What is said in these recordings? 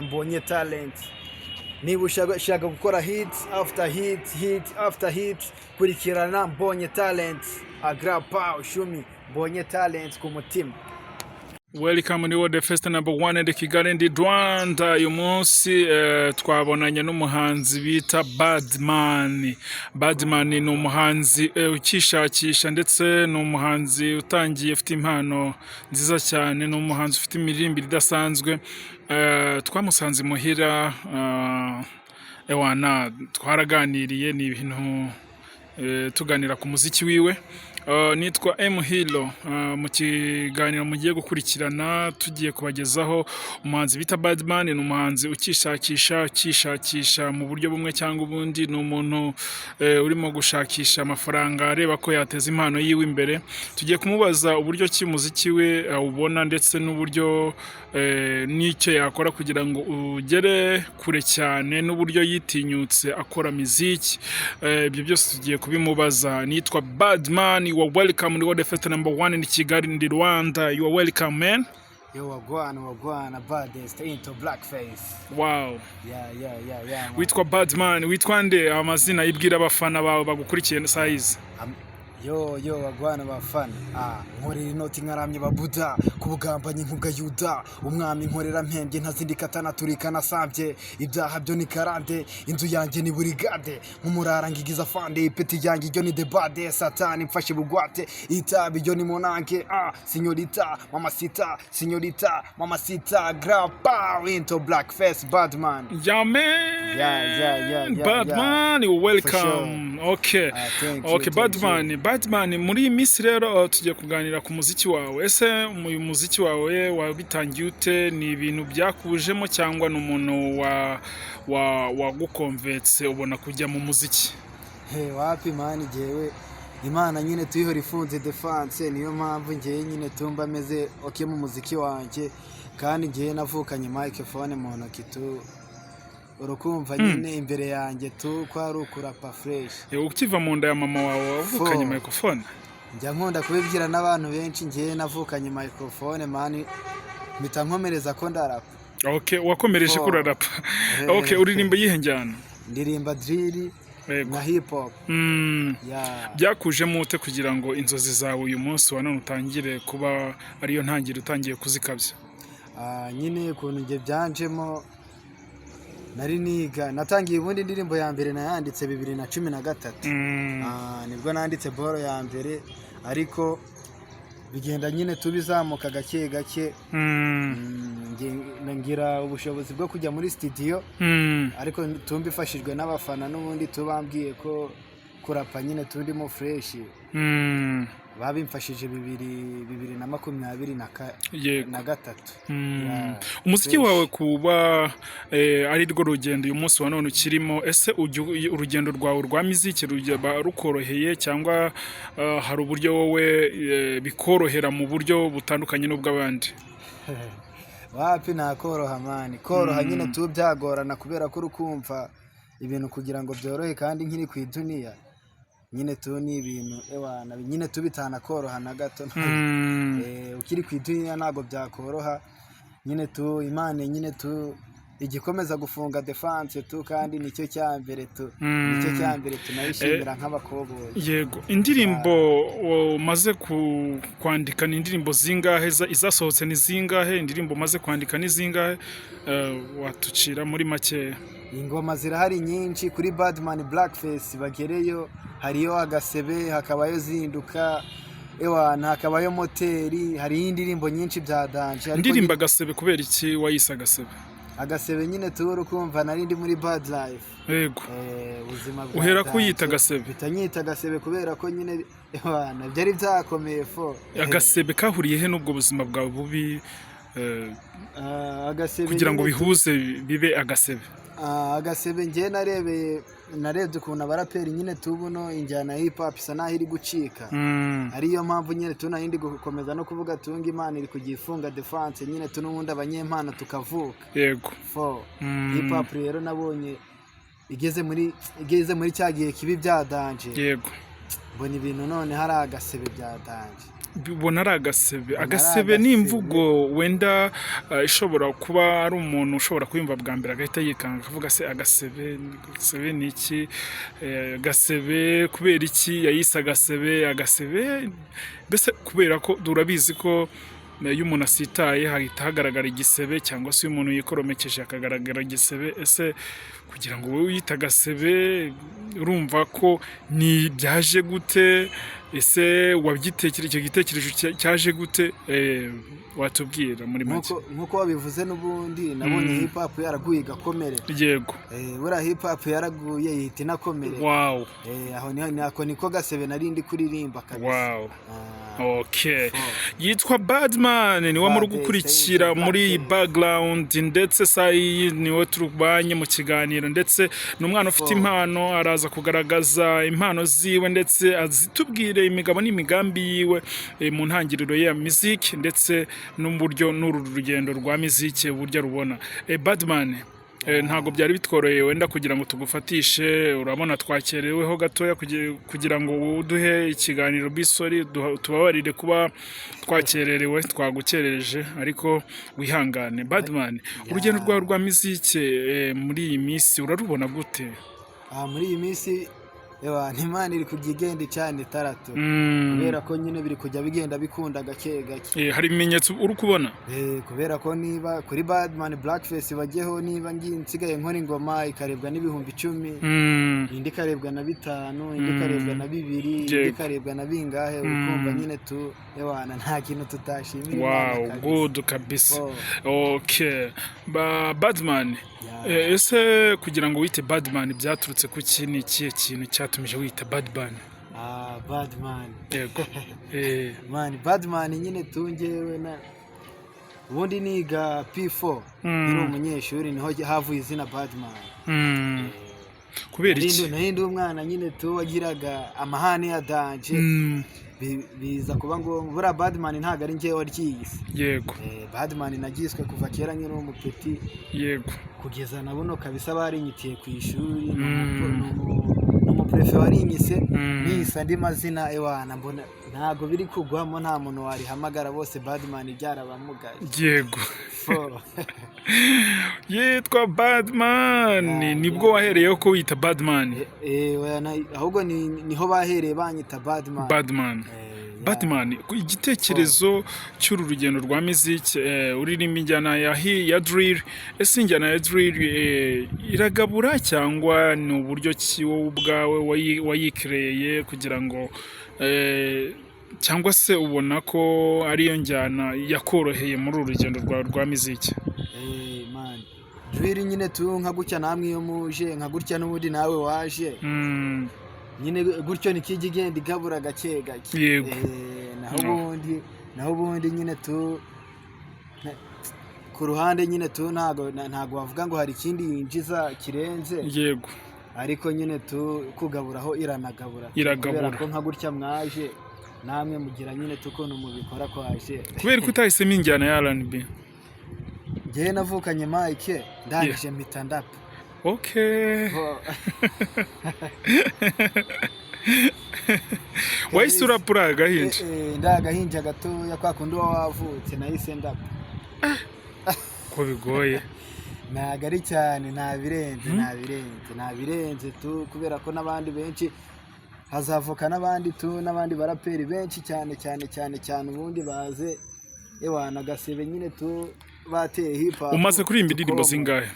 Mbonye Talent. Niba ushaka gukora hit after hit kurikirana Mbonye Talent. Agrapa ushumi Mbonye Talent ku mutima. Welcome to the first number one in the Kigali ndi Rwanda. Uyu munsi twabonanye n'umuhanzi bita Badman. Badman ni umuhanzi ukishakisha ndetse ni umuhanzi utangiye ufite impano nziza cyane, ni umuhanzi ufite imiririmbire idasanzwe. Twamusanze muhira ewana twaraganiriye ni ibintu tuganira ku muziki wiwe. Nitwa M Hilo. Mu kiganiro mugiye gukurikirana tugiye kubagezaho umuhanzi bita Badman. Ni umuhanzi ukishakisha mu buryo bumwe cyangwa ubundi, ni umuntu urimo gushakisha amafaranga areba ko yateza impano yiwe imbere. Tugiye kumubaza uburyo ki umuziki we awubona ndetse n'uburyo n'icyo yakora kugira ngo ugere kure cyane, n'uburyo yitinyutse akora muziki. Ibyo byose tugiye kubimubaza. Nitwa Badman. You are welcome to the first number one in Kigali ndi Rwanda. You are welcome, man. Yo wagwana baddest into blackface. Wow. Yeah. Witwa Badman. Witwa nde amazina ibwira abafana bawe bagukurikiye size? Yo wagwana bafana. Nkorera inoti nkaramye babuda kubugambanyi nkuga Yuda, umwami nkorera mpembye ntazindikatana turika nasambye, ibyaha byo ni karande, inzu yanjye ni burigade, nkumurara ngigiza fande, ipeti yanjye ryo ni debade, satani mfashe bugwate, itabi ryo ni monanke, signorita mama sita grappa into blackface Badman. Yeah, man. Yeah. Badman, you're welcome. Sure. Okay. Okay, Badman, muri iyi minsi rero tugiye kuganira ku muziki wawe. Ese uyu muziki wawe wabitangiye ute? Ni ibintu byakujemo cyangwa ni umuntu wagukonvetse ubona kujya mu muziki? Wapi mani jewe Imana nyine tuyihora ifunze defense, niyo mpamvu ngiye nyine tumba ameze mu muziki wanjye, kandi ngiye navukanye microphone mu ntoki tu urukumva nyine imbere yanjye tu ko ari ukurapa fresh. Ukiva mu nda ya mama wawe wavukanye microphone? Njya nkunda kubibwira n'abantu benshi, ngiye navukanye microphone mani, mpita nkomereza ko ndarapa. Okay, wakomereje kurarapa. Okay, uririmba yihe njyana? Ndirimba drill na hip hop. Byakujemo ute kugira ngo inzozi zawe uyu munsi wa none utangire kuba ariyo ntangire utangiye kuzikabya? Nyine ukuntu nge byanjemo, nari niga natangiye ubundi indirimbo ya mbere nayanditse 2013. Nibwo nanditse boro ya mbere, ariko bigenda nyine tubizamuka gake ngira ubushobozi bwo kujya muri studio, ariko tumbifashijwe n'abafana n'ubundi tubambwiye ko kurapa nyine tundimo fresh. Babimfashije 2023. Umuziki wawe kuba ari rwo rugendo uyu munsi wa none ukirimo, ese urugendo rwawe rwa muziki rukoroheye cyangwa hari uburyo wowe bikorohera mu buryo butandukanye n'ubw'abandi? Wapi nakoroha mani, koroha nyine tu byagorana kubera ko urukumva ibintu kugira ngo byorohe kandi nkiri ku iduniya nyine tu ni ibintu nyine tubitana koroha na gato. Ukiri ku iduniya ntago byakoroha nyine tu Imana nyine tu igikomeza gufunga defense tu, kandi nicyo cyambere tunayishimira nk'abakoboyi. Yego, indirimbo umaze kwandika ni indirimbo zingahe? Izasohotse ni zingahe? Indirimbo umaze kwandika ni zingahe? Watucira muri make. Ingoma zirahari nyinshi kuri Badman Blackface bagereyo, hariyo Agasebe, hakabayo Zinduka, hakabayo Moteri, hari indirimbo nyinshi bya danje. Indirimbo Agasebe kubera iki wayise Agasebe? Agasebe nyine tubura ukumva nari ndi muri bad life. Yego. Ubuzima bwa uhera kuyita Agasebe? Bitanyita Agasebe kubera ko nyine byari byakomeye fo. Agasebe kahuriye he n'ubwo buzima bwawe bubi Agasebe kugira ngo bihuze bibe Agasebe? Agasebe ngiye narebye ukuntu abaraperi nyine tubuno injyana ya hip hop isa naho iri gucika. Ariyo mpamvu nyine tunahindi gukomeza no kuvuga tunga Imana iri kugifunga defense nyine tunubundi abanyempano tukavuka. Yego. Hip hop rero nabonye igeze muri cyagiye kibi byadanje. Yego. Mbona ibintu none hari Agasebe byadanje. ubona ari agasebe. Ubona ari Agasebe ni agasebe. imvugo wenda ishobora kuba ari umuntu ushobora kuyumva bwa mbere agahita yikanga akavuga se agasebe ni iki? Agasebe kubera iki yayise agasebe mbese kubera ko turabizi ko iyo umuntu asitaye hahita hagaragara igisebe, cyangwa se iyo umuntu yikoromekeje hakagaragara igisebe. Ese kugira ngo wowe wiyite agasebe urumva ko ni byaje gute? Ese icyo gitekerezo cyaje gute? Watubwira muri make. Nkuko wabivuze n'ubundi nabonye hip hop yaraguye igakomere. Yego. Buriya hip hop yaraguye yihita inakomere. Wow. Aho niko gasebe narindi kuririmba kabisa. Wow. Okay. Yitwa Badman, niwe muri gukurikira muri iyi background, ndetse sayi niwe turubanye mu kiganiro, ndetse n'umwana ufite impano araza kugaragaza impano ziwe, ndetse azitubwire imigabo n'imigambi yiwe mu ntangiriro ya muziki, ndetse n'uburyo n'uru rugendo rwa muziki uburyo rubona. Badman, ntabwo byari bitworoheye wenda kugira ngo tugufatishe, urabona twakereweho gatoya kugira ngo uduhe ikiganiro bisori, tubabarire kuba twakererewe, twagukerereje, ariko wihangane. Badman, urugendo rwawe rwa muziki muri iyi minsi urarubona gute? Muri iyi minsi Imana iri kujya igenda cyane itarato, kubera ko nyine biri kujya bigenda bikunda gake gake. Hari ibimenyetso uri kubona? Kubera ko niba kuri Badman Blackface bajyeho, niba nsigaye nkora ingoma ikarebwa n'ibihumbi 10, indi ikarebwa na 5, indi ikarebwa na 2, indi ikarebwa na bingahe, ukumva nyine nta kintu tutashimira. Wow, good kabisa. Okay. Badman, ese kugira ngo wite Badman byaturutse ku kintu ikihe kintu cyatumije wita Badman? Badman. Yego. Badman nyine tungewe ubundi niga P4 uri umunyeshuri, niho havuye izina Badman. Kubera iki? Nahindi umwana nyine wagiraga amahane ya danje, biza kuba ngo buriya Badman ntabwo ari njyewe waryiyise. Yego. Badman nagiswe kuva kera nyine umupeti. Yego. Kugeza na buno kabisa barinyitiye ku ishuri, umuprefe warinyise nisa andi mazina mbona ntabwo biri kugwamo, nta muntu warihamagara, bose Badman byarabamugaye. Yego. Yitwa Badman, nibwo wahereyeho ko wita Badman? Ahubwo niho bahereye banyita Badman. Badman, igitekerezo cy'uru rugendo rwa muziki, uririmba injyana ya drill. Ese injyana ya drill iragabura cyangwa ni uburyo ki wowe ubwawe wayikreye kugira ngo cyangwa se ubona ko ariyo njyana yakoroheye muri uru rugendo rwa muziki? Drill nyine nka gutya namwe iyo muje, nka gutya n'ubundi nawe waje, nyine gutyo nikijya igenda igabura gake gake. Yego. naho ubundi nyine ku ruhande nyine ntago wavuga ngo hari ikindi yinjiza kirenze. Yego. Ariko nyine kugaburaho iranagabura. Kubera ko nka gutya mwaje namwe mugira nyine ukuntu mubikora kwaje. Kubera ko utahisemo injyana ya R&B? Njyewe navukanye Mike, ndangije mpita ndapa. Okay. Wahise urapura agahinja? Ndagahinja gatoya kwa kundi wavutse nahise ndapa. Ko bigoye. Ntago ari cyane, ntabirenze kubera ko n'abandi benshi hazavuka n'abandi baraperi benshi cyane ubundi baze agasebe nyine bateye hip hop. Umaze kuririmba indirimbo zingahe?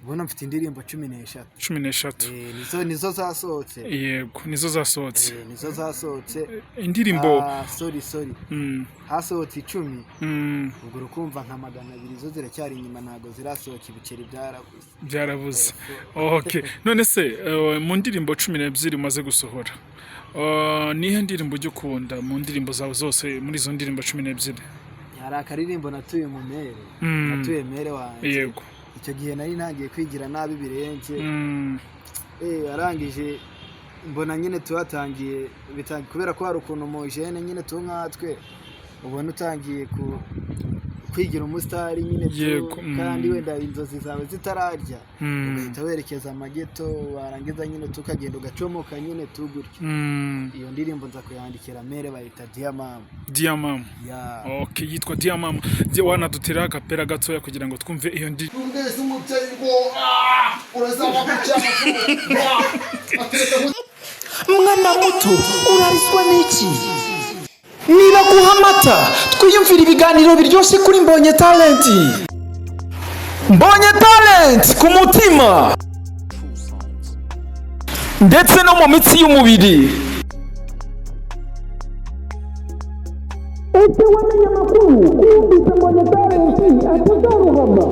Ubona mfite indirimbo 13. 13. Nizo zasohotse. Yego, nizo zasohotse. Nizo zasohotse. Indirimbo sorry. Hasohotse 10. Ubwo urukumva nka 200 zo ziracyari inyuma, ntago zirasohoka, ibiceri byarabuze. Okay. None se mu ndirimbo 12 umaze gusohora, nihe ndirimbo ujya ukunda mu ndirimbo zawe zose muri izo ndirimbo 12? Hari akaririmbo natuye mu mere, natuye mere wanjye. Yego. Icyo gihe nari ntangiye kwigira nabi birenze. Arangije mbona nyine tuhatangiye kubera ko hari ukuntu mu jene nyine nkatwe ubona utangiye kwigira umusitari nyine Yego, kandi wenda inzozi zawe zitararya ugahita werekeza amageto warangiza nyine tukagenda ugacomoka nyine tugutyo. Iyo ndirimbo nza kuyandikira mere bayita Dear Mama. Yeah. Okay, yitwa Dear Mama. Wanadutera akapera gatoya kugira ngo twumve iyo ndi. Ungeze umuteri ngo urazaba gucyama. Mwana muto urarizwa n'iki? Niba guha amata twiyumvira ibiganiro biryoshye kuri Mbonye Talent. Mbonye Talent ku mutima ndetse no mu mitsi y'umubiri. Ese wamenye amakuru? Yumvise Mbonye Talent atazaruhama.